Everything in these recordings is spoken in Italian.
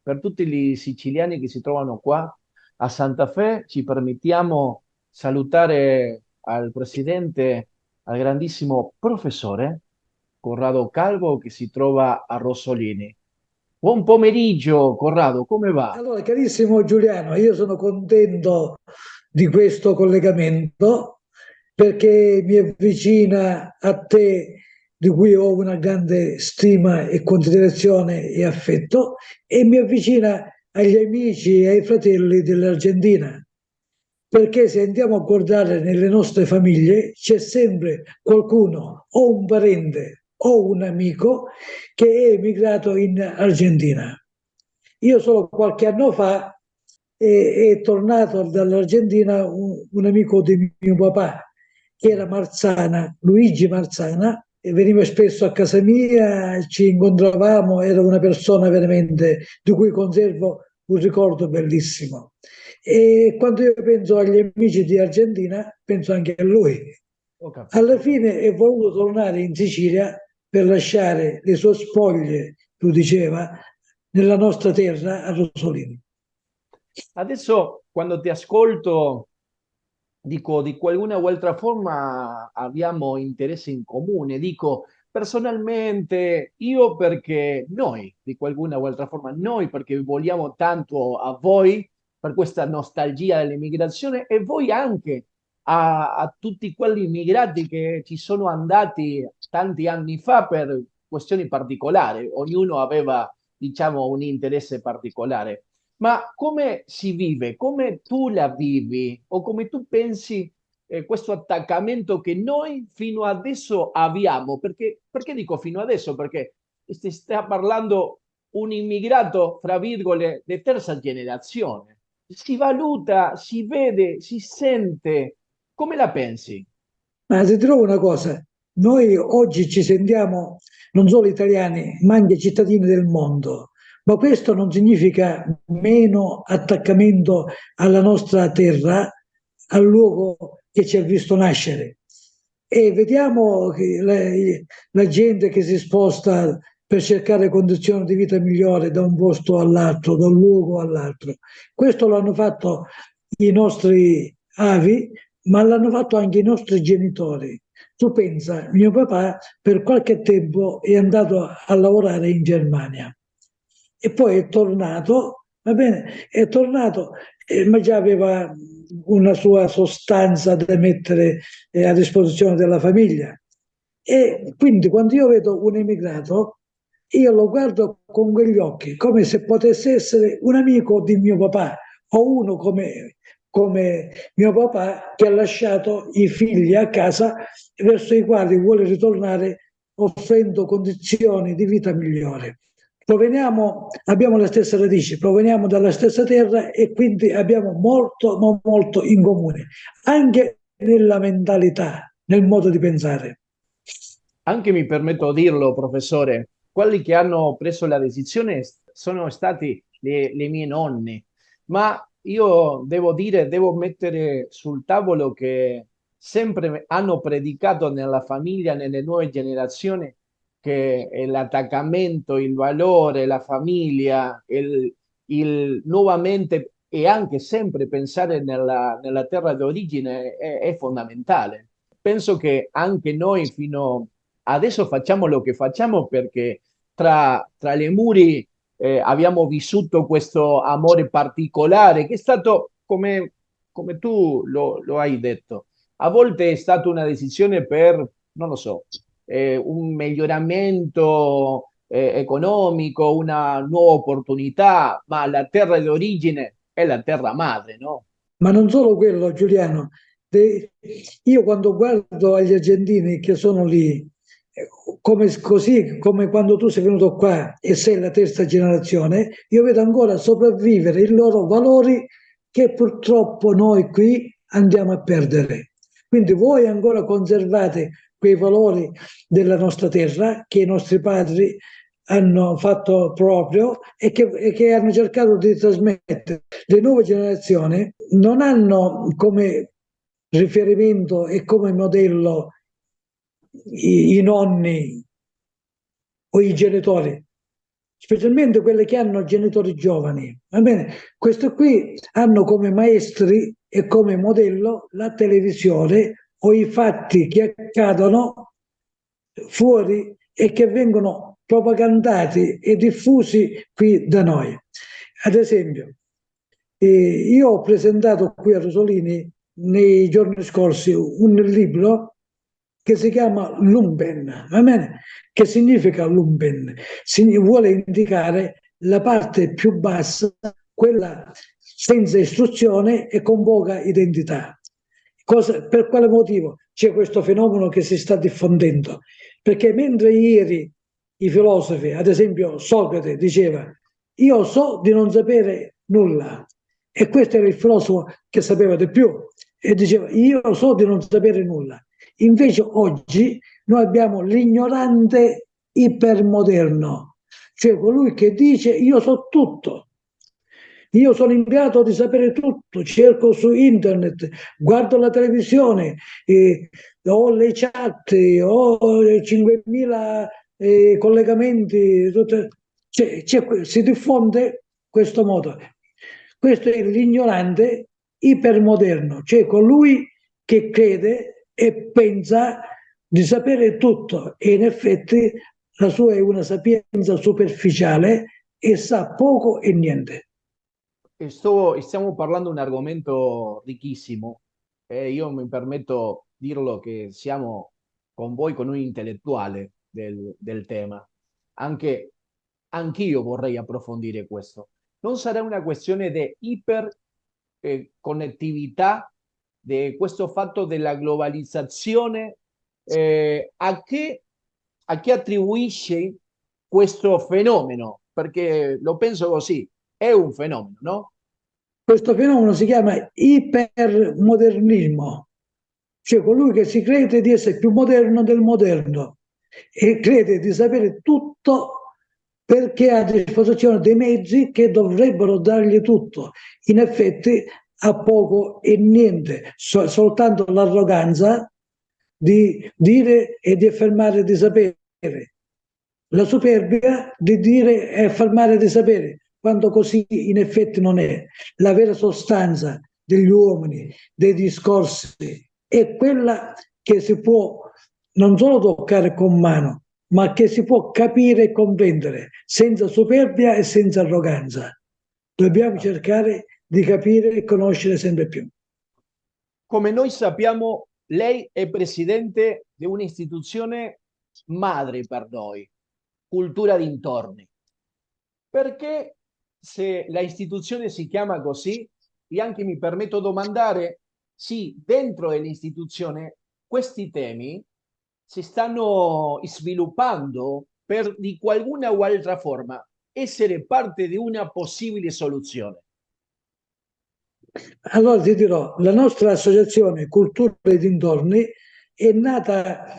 per tutti i siciliani che si trovano qua a Santa Fe, ci permettiamo salutare al presidente, al grandissimo professore Corrado Calvo che si trova a Rossolini. Buon pomeriggio, Corrado, come va? Allora, carissimo Giuliano, io sono contento di questo collegamento perché mi avvicina a te, di cui ho una grande stima e considerazione e affetto, e mi avvicina agli amici e ai fratelli dell'Argentina. Perché se andiamo a guardare nelle nostre famiglie c'è sempre qualcuno, o un parente o un amico, che è emigrato in Argentina. Io solo qualche anno fa è tornato dall'Argentina un amico di mio papà, che era Marzana, Luigi Marzana, e veniva spesso a casa mia, ci incontravamo, era una persona veramente di cui conservo un ricordo bellissimo. E quando io penso agli amici di Argentina, penso anche a lui. Ho Alla capito. fine è voluto tornare in Sicilia per lasciare le sue spoglie, tu diceva, nella nostra terra a Rosolini. Adesso, quando ti ascolto, dico, di qualcuna o altra forma abbiamo interesse in comune. Dico, personalmente, io perché noi, di qualcuna o altra forma, noi perché vogliamo tanto a voi, per questa nostalgia dell'immigrazione, e voi anche a tutti quegli immigrati che ci sono andati tanti anni fa per questioni particolari. Ognuno aveva, diciamo, un interesse particolare. Ma come si vive? Come tu la vivi? O come tu pensi questo attaccamento che noi fino adesso abbiamo? Perché dico fino adesso? Perché si sta parlando un immigrato, fra virgole, di terza generazione. Si valuta, si vede, si sente. Come la pensi? Ma ti trovo una cosa, noi oggi ci sentiamo non solo italiani, ma anche cittadini del mondo, ma questo non significa meno attaccamento alla nostra terra, al luogo che ci ha visto nascere. E vediamo che la gente che si sposta per cercare condizioni di vita migliori da un posto all'altro, da un luogo all'altro. Questo l'hanno fatto i nostri avi, ma l'hanno fatto anche i nostri genitori. Tu pensa, mio papà per qualche tempo è andato a lavorare in Germania e poi è tornato, va bene, è tornato, ma già aveva una sua sostanza da mettere a disposizione della famiglia. E quindi quando io vedo un emigrato, io lo guardo con quegli occhi, come se potesse essere un amico di mio papà o uno come mio papà che ha lasciato i figli a casa verso i quali vuole ritornare offrendo condizioni di vita migliori. Proveniamo, abbiamo le stesse radici, proveniamo dalla stessa terra e quindi abbiamo molto, ma molto in comune, anche nella mentalità, nel modo di pensare. Anche mi permetto di dirlo, professore, quelli che hanno preso la decisione sono stati le mie nonne, ma io devo dire, devo mettere sul tavolo che sempre hanno predicato nella famiglia, nelle nuove generazioni, che l'attaccamento, il valore, la famiglia, nuovamente e anche sempre pensare nella terra d'origine è fondamentale. Penso che anche noi fino adesso facciamo lo che facciamo perché tra le muri abbiamo vissuto questo amore particolare che è stato, come tu lo hai detto, a volte è stata una decisione per, non lo so, un miglioramento economico, una nuova opportunità, ma la terra d'origine è la terra madre, no? Ma non solo quello, Giuliano. Io quando guardo agli argentini che sono lì, così come quando tu sei venuto qua e sei la terza generazione, io vedo ancora sopravvivere i loro valori che purtroppo noi qui andiamo a perdere. Quindi voi ancora conservate quei valori della nostra terra che i nostri padri hanno fatto proprio e che hanno cercato di trasmettere. Le nuove generazioni non hanno come riferimento e come modello i nonni o i genitori, specialmente quelle che hanno genitori giovani. Va bene? Queste qui hanno come maestri e come modello la televisione o i fatti che accadono fuori e che vengono propagandati e diffusi qui da noi. Ad esempio, io ho presentato qui a Rosolini nei giorni scorsi un libro che si chiama Lumpen, va bene? Che significa Lumpen? Vuole indicare la parte più bassa, quella senza istruzione e con poca identità. Per quale motivo c'è questo fenomeno che si sta diffondendo? Perché mentre ieri i filosofi, ad esempio Socrate, diceva io so di non sapere nulla, e questo era il filosofo che sapeva di più, e diceva io so di non sapere nulla. Invece oggi noi abbiamo l'ignorante ipermoderno, cioè colui che dice io so tutto. Io sono in grado di sapere tutto, cerco su internet, guardo la televisione, ho le chat, ho 5.000 collegamenti, si diffonde questo modo. Questo è l'ignorante ipermoderno, cioè colui che crede e pensa di sapere tutto e in effetti la sua è una sapienza superficiale e sa poco e niente. Stiamo parlando di un argomento ricchissimo e io mi permetto dirlo che siamo con voi, con un intellettuale del tema. Anch'io vorrei approfondire questo. Non sarà una questione di iperconnettività, di questo fatto della globalizzazione, a che attribuisce questo fenomeno? Perché lo penso così, è un fenomeno, no? Questo fenomeno si chiama ipermodernismo, cioè colui che si crede di essere più moderno del moderno e crede di sapere tutto perché ha a disposizione dei mezzi che dovrebbero dargli tutto. In effetti ha poco e niente, soltanto l'arroganza di dire e di affermare di sapere, la superbia di dire e affermare di sapere, quando così in effetti non è. La vera sostanza degli uomini, dei discorsi, è quella che si può non solo toccare con mano, ma che si può capire e comprendere senza superbia e senza arroganza. Dobbiamo cercare di capire e conoscere sempre più. Come noi sappiamo, lei è presidente di un'istituzione madre per noi, Cultura Dintorni. Perché se la istituzione si chiama così, e anche mi permetto di domandare, sì, dentro dell'istituzione questi temi si stanno sviluppando per di qualcuna o altra forma essere parte di una possibile soluzione. Allora ti dirò, la nostra associazione Cultura e Dintorni è nata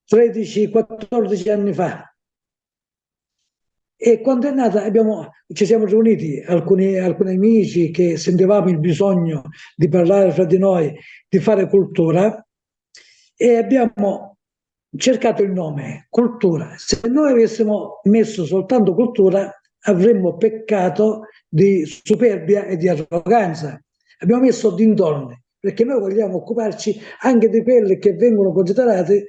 13-14 anni fa. E quando è nata ci siamo riuniti alcuni amici che sentivamo il bisogno di parlare fra di noi, di fare cultura e abbiamo cercato il nome, cultura. Se noi avessimo messo soltanto cultura avremmo peccato di superbia e di arroganza. Abbiamo messo dintorni perché noi vogliamo occuparci anche di quelle che vengono considerate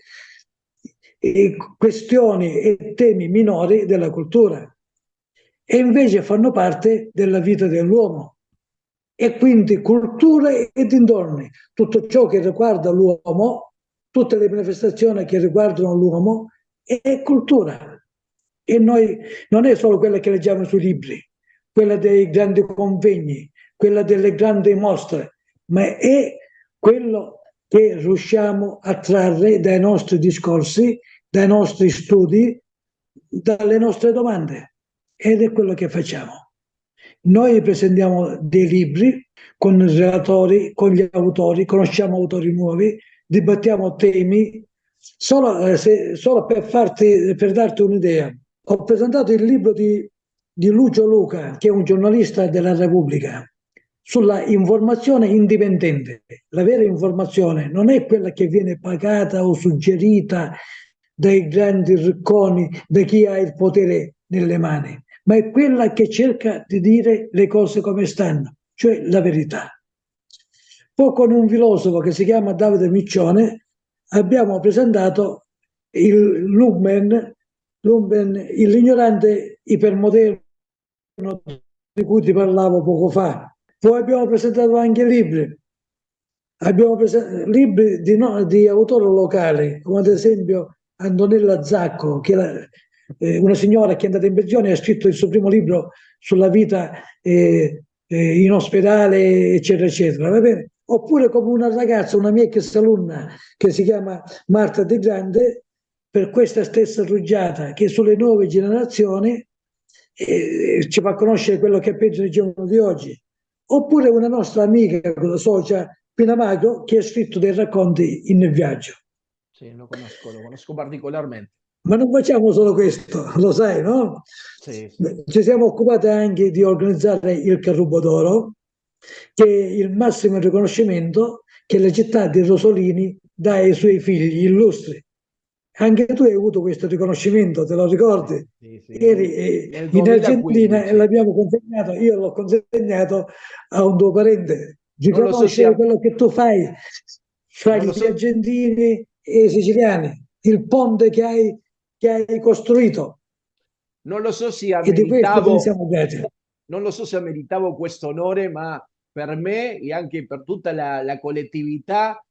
questioni e temi minori della cultura e invece fanno parte della vita dell'uomo e quindi cultura e dintorni, tutto ciò che riguarda l'uomo, tutte le manifestazioni che riguardano l'uomo è cultura e noi non è solo quella che leggiamo sui libri, quella dei grandi convegni, quella delle grandi mostre, ma è quello che riusciamo a trarre dai nostri discorsi, dai nostri studi, dalle nostre domande. Ed è quello che facciamo. Noi presentiamo dei libri con i relatori, con gli autori, conosciamo autori nuovi, dibattiamo temi. Solo per darti un'idea, ho presentato il libro di Lucio Luca, che è un giornalista della Repubblica, sulla informazione indipendente. La vera informazione non è quella che viene pagata o suggerita dai grandi ricconi, da chi ha il potere nelle mani, ma è quella che cerca di dire le cose come stanno, cioè la verità. Poi con un filosofo che si chiama Davide Miccione abbiamo presentato il Lumen, l'ignorante ipermoderno di cui ti parlavo poco fa. Poi abbiamo presentato anche libri. Abbiamo presentato libri di autori locali, come ad esempio Antonella Zacco, che è una signora che è andata in pensione e ha scritto il suo primo libro sulla vita in ospedale, eccetera, eccetera. Va bene? Oppure come una ragazza, una mia ex alunna, che si chiama Marta De Grande, per questa stessa rugiada, che sulle nuove generazioni ci fa conoscere quello che penso il giorno di oggi. Oppure una nostra amica, socia, Pina Magro, che ha scritto dei racconti in viaggio. Sì, lo conosco particolarmente. Ma non facciamo solo questo, lo sai, no? Sì, sì. Ci siamo occupati anche di organizzare il Carrubo d'Oro, che è il massimo riconoscimento che la città di Rosolini dà ai suoi figli illustri. Anche tu hai avuto questo riconoscimento, te lo ricordi? Sì, sì, Eri nel in Argentina e 2015. l'abbiamo consegnato, io l'ho consegnato a un tuo parente. Non lo so se, Riconoscere quello che tu fai fra non lo gli so, argentini e i siciliani, il ponte che hai costruito, non lo so se e di questo te ne meritavo, siamo grati. non lo so se meritavo questo onore, ma per me e anche per tutta la collettività,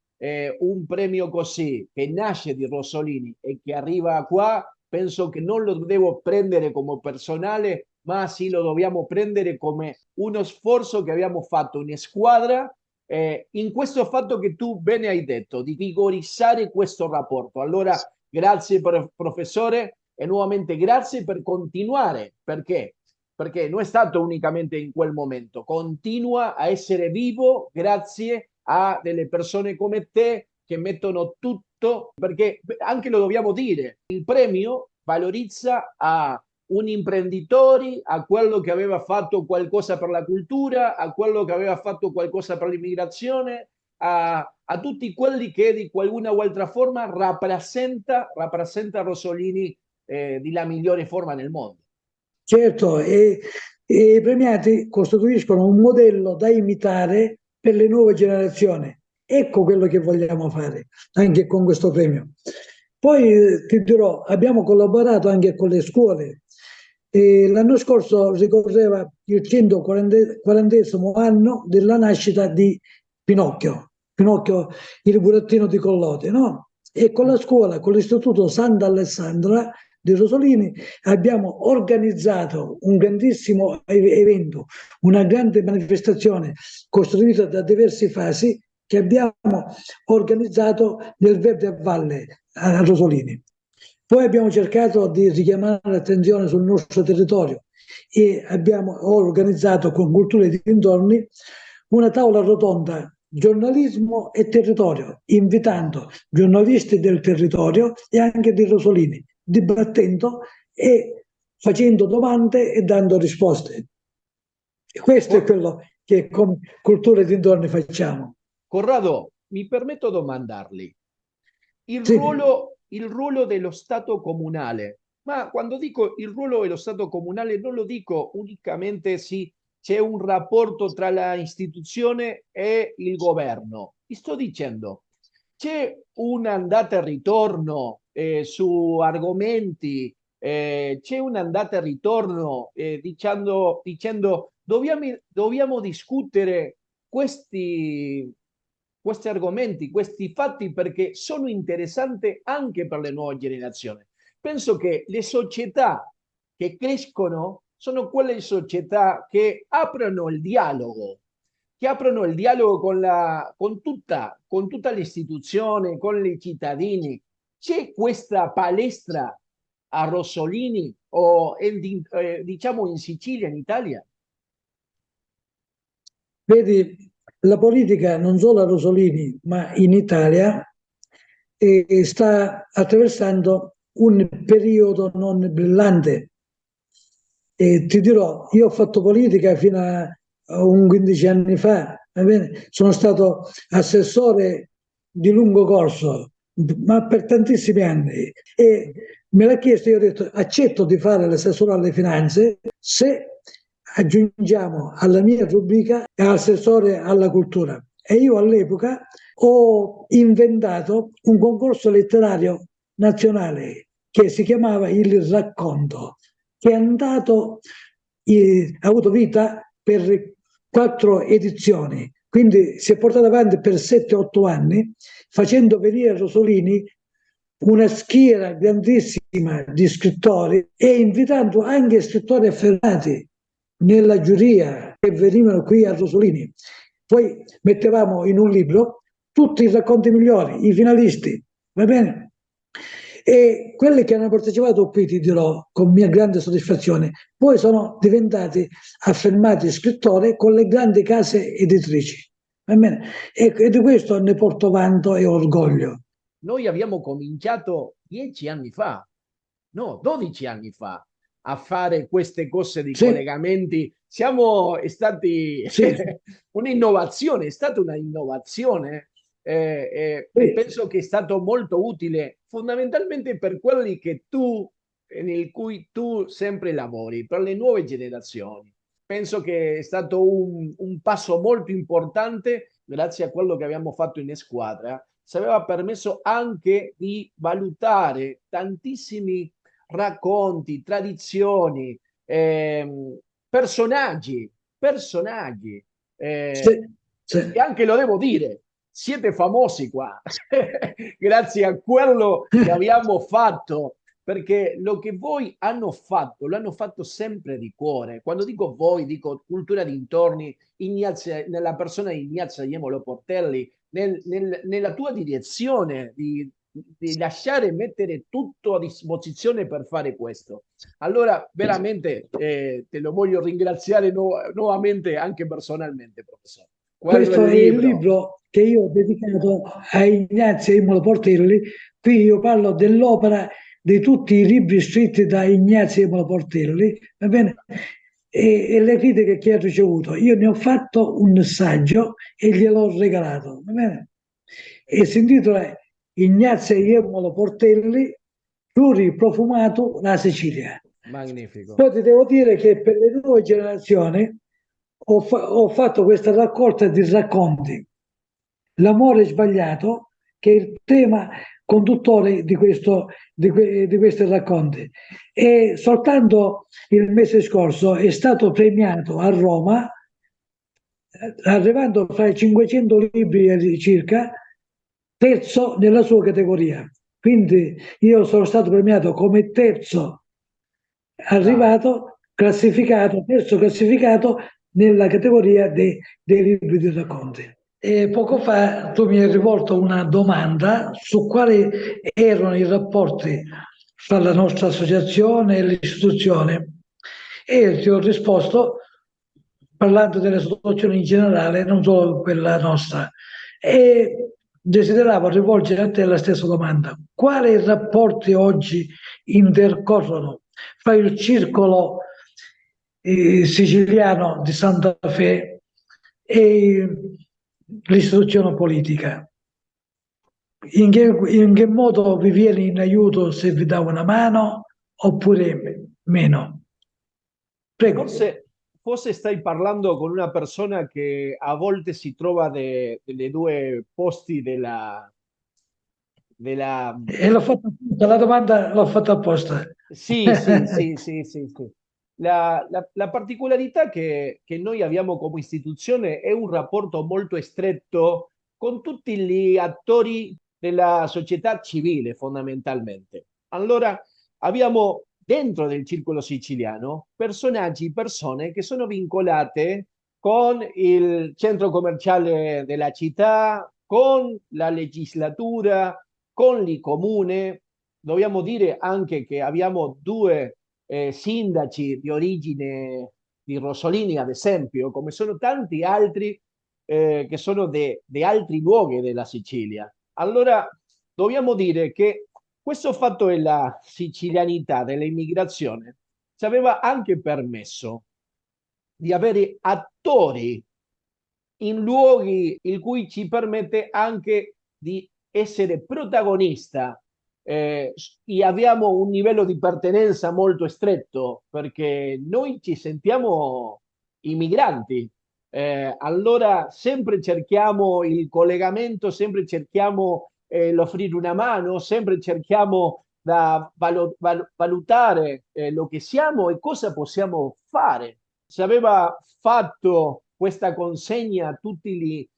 un premio così, che nasce di Rosolini e che arriva qua, penso che non lo devo prendere come personale, ma sì lo dobbiamo prendere come uno sforzo che abbiamo fatto in squadra, in questo fatto che tu bene hai detto, di vigorizzare questo rapporto. Allora, grazie professore e nuovamente grazie per continuare, perché non è stato unicamente in quel momento, continua a essere vivo grazie a delle persone come te che mettono tutto, perché anche lo dobbiamo dire, il premio valorizza a un imprenditore, a quello che aveva fatto qualcosa per la cultura, a quello che aveva fatto qualcosa per l'immigrazione, a tutti quelli che di qualcuna o altra forma rappresenta Rosolini di la migliore forma nel mondo. Certo, e i premiati costituiscono un modello da imitare per le nuove generazioni. Ecco quello che vogliamo fare anche con questo premio. Poi ti dirò, abbiamo collaborato anche con le scuole. L'anno scorso ricorreva il 140° anno della nascita di Pinocchio, Pinocchio il burattino di Collodi, no? E con la scuola, con l'Istituto Sant'Alessandra di Rosolini, abbiamo organizzato un grandissimo evento, una grande manifestazione costruita da diverse fasi che abbiamo organizzato nel Verde a Valle a Rosolini. Poi abbiamo cercato di richiamare l'attenzione sul nostro territorio e abbiamo organizzato con Cultura e dintorni una tavola rotonda giornalismo e territorio, invitando giornalisti del territorio e anche di Rosolini, dibattendo e facendo domande e dando risposte. E questo è quello che con Cultura e dintorni facciamo. Corrado, mi permetto di domandarli, Sì. il ruolo dello Stato comunale, ma quando dico il ruolo dello Stato comunale non lo dico unicamente se c'è un rapporto tra l'istituzione e il governo, ti sto dicendo, c'è un andata e ritorno su argomenti, c'è un andata e ritorno dicendo dobbiamo discutere questi argomenti, questi fatti perché sono interessanti anche per le nuove generazioni. Penso che le società che crescono sono quelle società che aprono il dialogo con tutta l'istituzione, con i cittadini. C'è questa palestra a Rosolini o diciamo in Sicilia, in Italia? Vedi, la politica non solo a Rosolini, ma in Italia sta attraversando un periodo non brillante. E ti dirò, io ho fatto politica fino a un 15 anni fa, va bene? Sono stato assessore di lungo corso, ma per tantissimi anni. E me l'ha chiesto, io ho detto accetto di fare l'assessore alle finanze se aggiungiamo alla mia rubrica assessore alla cultura. E io all'epoca ho inventato un concorso letterario nazionale che si chiamava Il Racconto, che è andato, ha avuto vita per 4 edizioni, quindi si è portato avanti per 7-8 anni, facendo venire a Rosolini una schiera grandissima di scrittori e invitando anche scrittori affermati nella giuria che venivano qui a Rosolini. Poi mettevamo in un libro tutti i racconti migliori, i finalisti, va bene? E quelli che hanno partecipato qui, ti dirò, con mia grande soddisfazione, poi sono diventati affermati scrittori con le grandi case editrici. Va bene? E di questo ne porto vanto e orgoglio. Noi abbiamo cominciato 10 anni fa, no, 12 anni fa, a fare queste cose di Sì, collegamenti. Siamo stati sì, un'innovazione, è stata un'innovazione e sì. penso che è stato molto utile fondamentalmente per quelli che tu, nel cui tu sempre lavori, per le nuove generazioni. Penso che è stato un passo molto importante grazie a quello che abbiamo fatto in squadra. Ci aveva permesso anche di valutare tantissimi racconti, tradizioni, personaggi, Sì, sì. e anche lo devo dire, siete famosi qua, grazie a quello che abbiamo fatto, perché lo che voi hanno fatto, lo hanno fatto sempre di cuore. Quando dico voi, dico cultura dintorni, nella persona di Ignazio Iemolo Portelli, nella tua direzione di lasciare mettere tutto a disposizione per fare questo. Allora, veramente te lo voglio ringraziare nuovamente anche personalmente, professore. Quello è Questo il è il libro. libro che io ho dedicato a Ignazio Imolo Portelli. Qui io parlo dell'opera di tutti i libri scritti da Ignazio Imolo Portelli, va bene? E le critiche che ha ricevuto. Io ne ho fatto un saggio e gliel'ho regalato, va bene? E si intitola Ignazio Imolo Portelli, pluriprofumato la Sicilia. Magnifico. Poi ti devo dire che per le nuove generazioni ho fatto questa raccolta di racconti. L'amore sbagliato, che è il tema conduttore di questi racconti. E soltanto il mese scorso è stato premiato a Roma, arrivando fra i 500 libri circa, terzo nella sua categoria. Quindi io sono stato premiato come terzo Bravo. arrivato, classificato, terzo classificato nella categoria dei libri di racconti. E poco fa tu mi hai rivolto una domanda su quali erano i rapporti fra la nostra associazione e l'istituzione e ti ho risposto parlando delle situazioni in generale, non solo quella nostra. E desideravo rivolgere a te la stessa domanda. Quali rapporti oggi intercorrono fra il circolo siciliano di Santa Fe e l'istituzione politica? In che modo vi viene in aiuto se vi dà una mano oppure meno? Prego. Forse stai parlando con una persona che a volte si trova delle due posti della. E l'ho fatta apposta, la domanda l'ho fatta apposta. Sì, sì, sì, sì, sì, sì. La particolarità che noi abbiamo come istituzione è un rapporto molto stretto con tutti gli attori della società civile, fondamentalmente. Allora, abbiamo dentro del circolo siciliano personaggi, persone che sono vincolate con il centro commerciale della città, con la legislatura, con il comune. Dobbiamo dire anche che abbiamo due sindaci di origine di Rosolini, ad esempio, come sono tanti altri che sono di altri luoghi della Sicilia. Allora, dobbiamo dire che questo fatto della sicilianità, dell'immigrazione, ci aveva anche permesso di avere attori in luoghi in cui ci permette anche di essere protagonista e abbiamo un livello di pertenenza molto stretto perché noi ci sentiamo immigranti. Allora sempre cerchiamo il collegamento, sempre cerchiamo l'offrire una mano, sempre cerchiamo da valutare lo che siamo e cosa possiamo fare. Se aveva fatto questa consegna a tutti i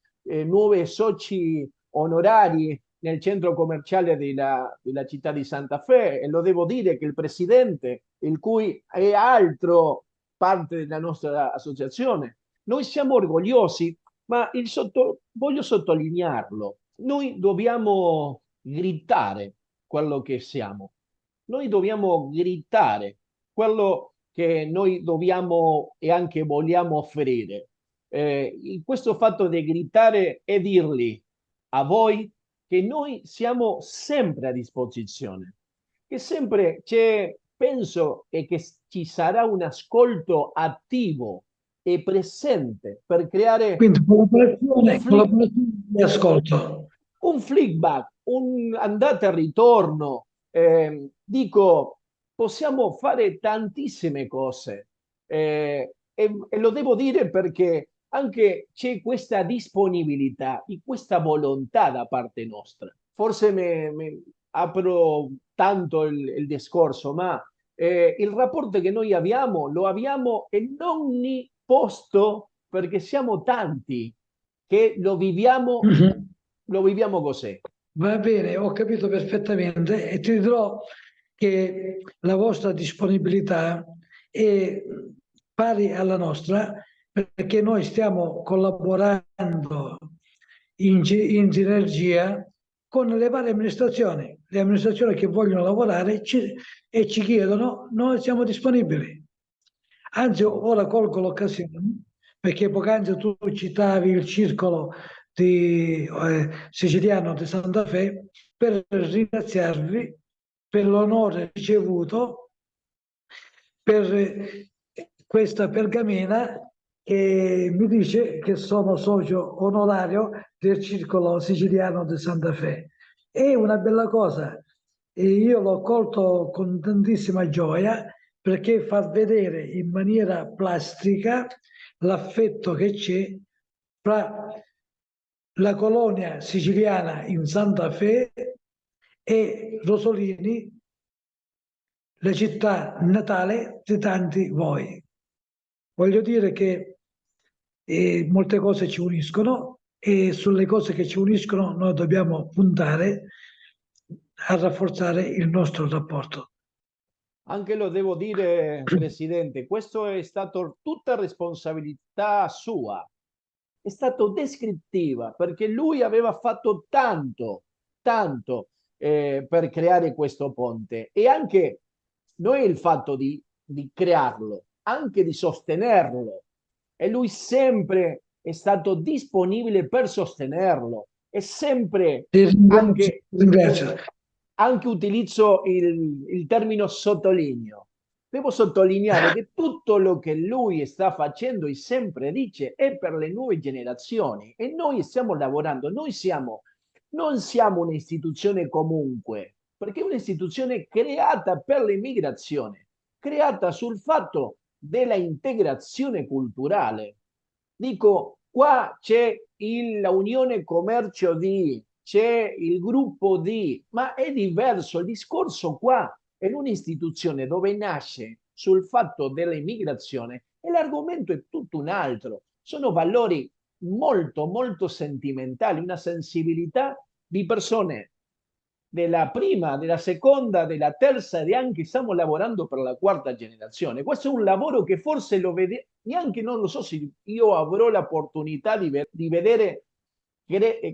nuovi soci onorari nel centro commerciale della città di Santa Fe e lo devo dire che il presidente, il cui è altro parte della nostra associazione, noi siamo orgogliosi, ma voglio sottolinearlo, noi dobbiamo gridare quello che siamo, noi dobbiamo gridare quello che noi dobbiamo e anche vogliamo offrire. Questo fatto di gridare e dirgli a voi che noi siamo sempre a disposizione, che sempre c'è, penso e che ci sarà un ascolto attivo e presente per creare Quindi un collaborazione e ascolto. un flickback, un andata e ritorno. Dico, possiamo fare tantissime cose e lo devo dire perché anche c'è questa disponibilità e questa volontà da parte nostra. Forse apro tanto il discorso, ma il rapporto che noi abbiamo lo abbiamo in ogni posto perché siamo tanti che Mhm. lo viviamo così. Va bene, ho capito perfettamente e ti dirò che la vostra disponibilità è pari alla nostra perché noi stiamo collaborando in sinergia con le varie amministrazioni. Le amministrazioni che vogliono lavorare e ci chiedono, noi siamo disponibili. Anzi, ora colgo l'occasione perché poc'anzi tu citavi il circolo siciliano di Santa Fe per ringraziarvi per l'onore ricevuto per questa pergamena che mi dice che sono socio onorario del circolo siciliano di Santa Fe. È una bella cosa e io l'ho colto con tantissima gioia perché fa vedere in maniera plastica l'affetto che c'è fra la colonia siciliana in Santa Fe e Rosolini, la città natale di tanti voi. Voglio dire che molte cose ci uniscono e sulle cose che ci uniscono noi dobbiamo puntare a rafforzare il nostro rapporto. Anche lo devo dire, Presidente, questo è stato tutta responsabilità sua, è stato descrittiva perché lui aveva fatto tanto, tanto per creare questo ponte e anche non è il fatto di crearlo, anche di sostenerlo. E lui sempre è stato disponibile per sostenerlo e sempre Ti ringrazio, anche, ti ringrazio. anche utilizzo il termine sottolineo. Devo sottolineare che tutto lo che lui sta facendo e sempre dice è per le nuove generazioni e noi stiamo lavorando, non siamo un'istituzione comunque, perché è un'istituzione creata per l'immigrazione, creata sul fatto della integrazione culturale. Dico, qua c'è la Unione Commercio di, c'è il gruppo di, ma è diverso. Il discorso qua è un'istituzione dove nasce sul fatto dell'immigrazione e l'argomento è tutto un altro. Sono valori molto, molto sentimentali, una sensibilità di persone della prima, della seconda, della terza e anche stiamo lavorando per la quarta generazione. Questo è un lavoro che forse lo vede, neanche non lo so se io avrò l'opportunità di vedere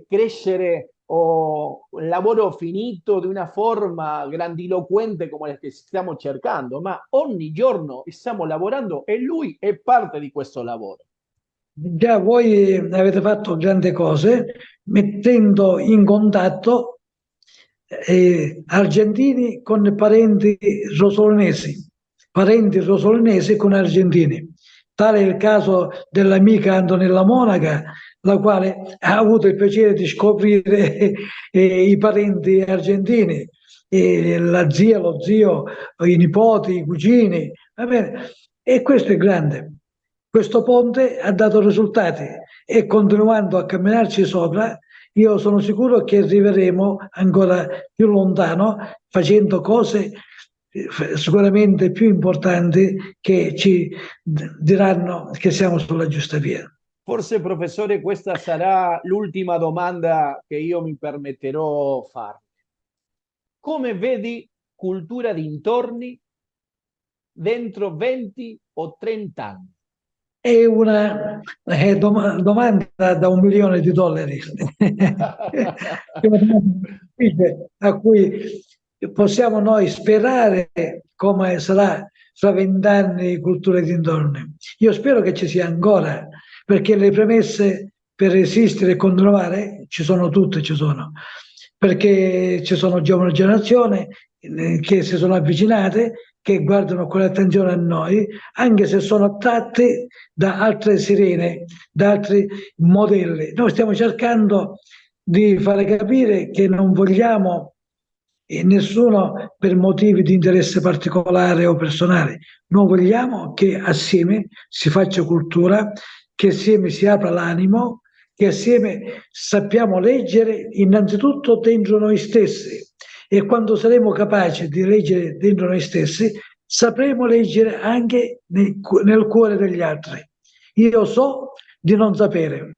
crescere o un lavoro finito di una forma grandiloquente come la che stiamo cercando, ma ogni giorno stiamo lavorando e lui è parte di questo lavoro. Già voi avete fatto grandi cose mettendo in contatto argentini con parenti rosolinesi con argentini. Tale è il caso dell'amica Antonella Monaca, la quale ha avuto il piacere di scoprire i parenti argentini, la zia, lo zio, i nipoti, i cugini, va bene? E questo è grande. Questo ponte ha dato risultati e continuando a camminarci sopra, io sono sicuro che arriveremo ancora più lontano facendo cose sicuramente più importanti che ci diranno che siamo sulla giusta via. Forse, professore, questa sarà l'ultima domanda che io mi permetterò farle. Come vedi cultura dintorni dentro 20 o 30 anni? È una domanda da $1 milione. È una domanda difficile a cui possiamo noi sperare come sarà fra 20 anni cultura e dintorni. Io spero che ci sia ancora, perché le premesse per resistere e continuare ci sono tutte, ci sono, perché ci sono giovani generazioni che si sono avvicinate, che guardano con attenzione a noi, anche se sono attratte da altre sirene, da altri modelli. Noi stiamo cercando di fare capire che non vogliamo nessuno per motivi di interesse particolare o personale. Noi vogliamo che assieme si faccia cultura, che assieme si apra l'animo, che assieme sappiamo leggere innanzitutto dentro noi stessi e quando saremo capaci di leggere dentro noi stessi, sapremo leggere anche nel cuore degli altri. Io so di non sapere,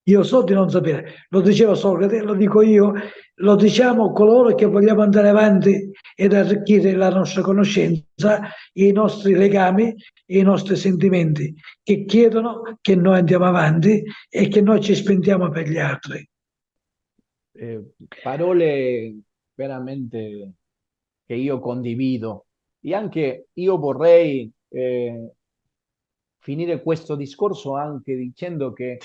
io so di non sapere, lo diceva Socrate, lo dico io, lo diciamo coloro che vogliamo andare avanti ed arricchire la nostra conoscenza, i nostri legami e i nostri sentimenti, che chiedono che noi andiamo avanti e che noi ci spendiamo per gli altri. Parole veramente che io condivido e anche io vorrei finire questo discorso anche dicendo che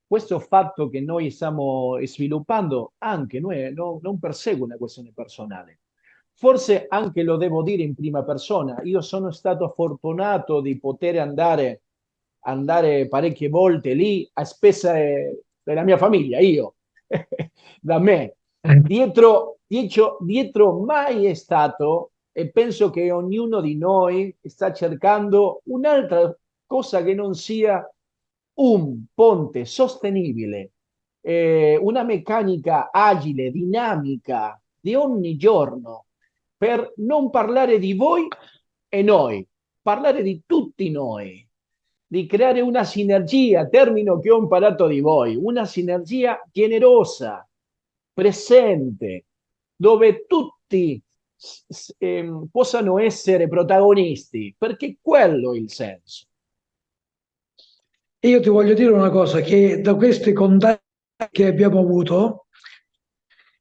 questo fatto che noi stiamo sviluppando anche noi non persegue una questione personale. Forse anche lo devo dire in prima persona. Io sono stato fortunato di poter andare parecchie volte lì a spese della mia famiglia, io, da me. Dietro mai è stato, e penso che ognuno di noi sta cercando un'altra cosa che non sia un ponte sostenibile, una meccanica agile, dinamica di ogni giorno, per non parlare di voi e noi, parlare di tutti noi, di creare una sinergia, termine che ho imparato di voi, una sinergia generosa, presente, dove tutti possano essere protagonisti, perché quello è il senso. Io ti voglio dire una cosa, che da questi contatti che abbiamo avuto,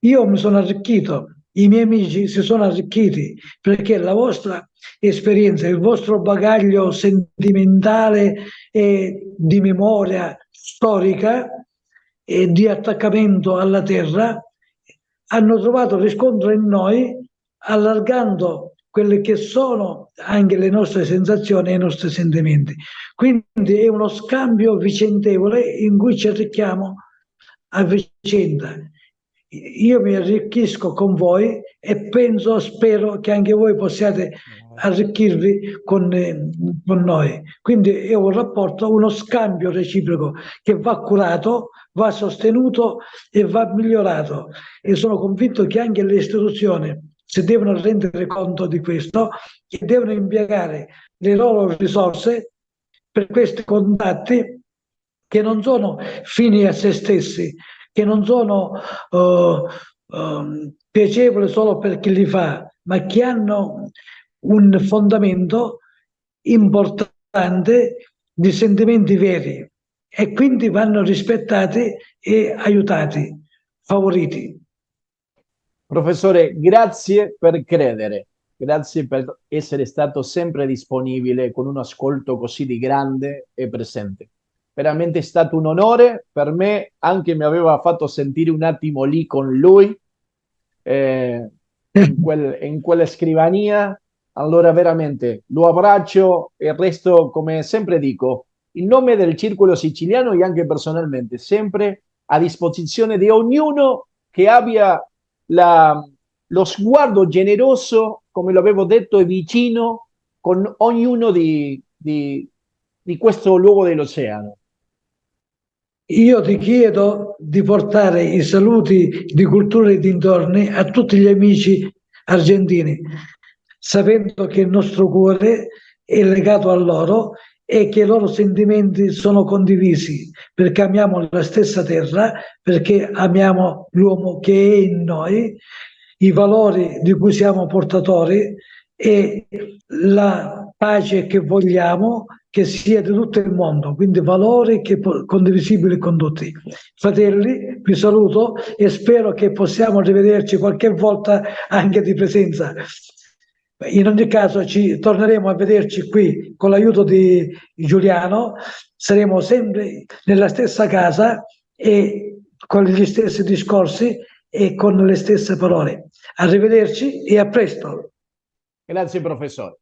io mi sono arricchito, i miei amici si sono arricchiti, perché la vostra esperienza, il vostro bagaglio sentimentale e di memoria storica e di attaccamento alla terra hanno trovato riscontro in noi, allargando quelle che sono anche le nostre sensazioni e i nostri sentimenti. Quindi è uno scambio vicendevole in cui ci arricchiamo a vicenda. Io mi arricchisco con voi e penso, spero che anche voi possiate arricchirvi con noi. Quindi è un rapporto, uno scambio reciproco che va curato, va sostenuto e va migliorato. E sono convinto che anche le istituzioni si devono rendere conto di questo e devono impiegare le loro risorse per questi contatti che non sono fini a se stessi, che non sono piacevoli solo per chi li fa, ma che hanno un fondamento importante di sentimenti veri e quindi vanno rispettati e aiutati, favoriti. Professore, grazie per credere, grazie per essere stato sempre disponibile con un ascolto così di grande e presente. Veramente è stato un onore per me, anche mi aveva fatto sentire un attimo lì con lui, in quella scrivania. Allora veramente lo abbraccio e resto, come sempre dico, in nome del Circolo Siciliano e anche personalmente, sempre a disposizione di ognuno che abbia lo sguardo generoso, come lo avevo detto, e vicino con ognuno di questo luogo dell'oceano. Io ti chiedo di portare i saluti di Cultura e dintorni a tutti gli amici argentini, sapendo che il nostro cuore è legato a loro e che i loro sentimenti sono condivisi, perché amiamo la stessa terra, perché amiamo l'uomo che è in noi, i valori di cui siamo portatori e la pace che vogliamo che sia di tutto il mondo, quindi valori che condivisibili con tutti. Fratelli, vi saluto e spero che possiamo rivederci qualche volta anche di presenza. In ogni caso ci torneremo a vederci qui con l'aiuto di Giuliano, saremo sempre nella stessa casa e con gli stessi discorsi e con le stesse parole. Arrivederci e a presto. Grazie, professore.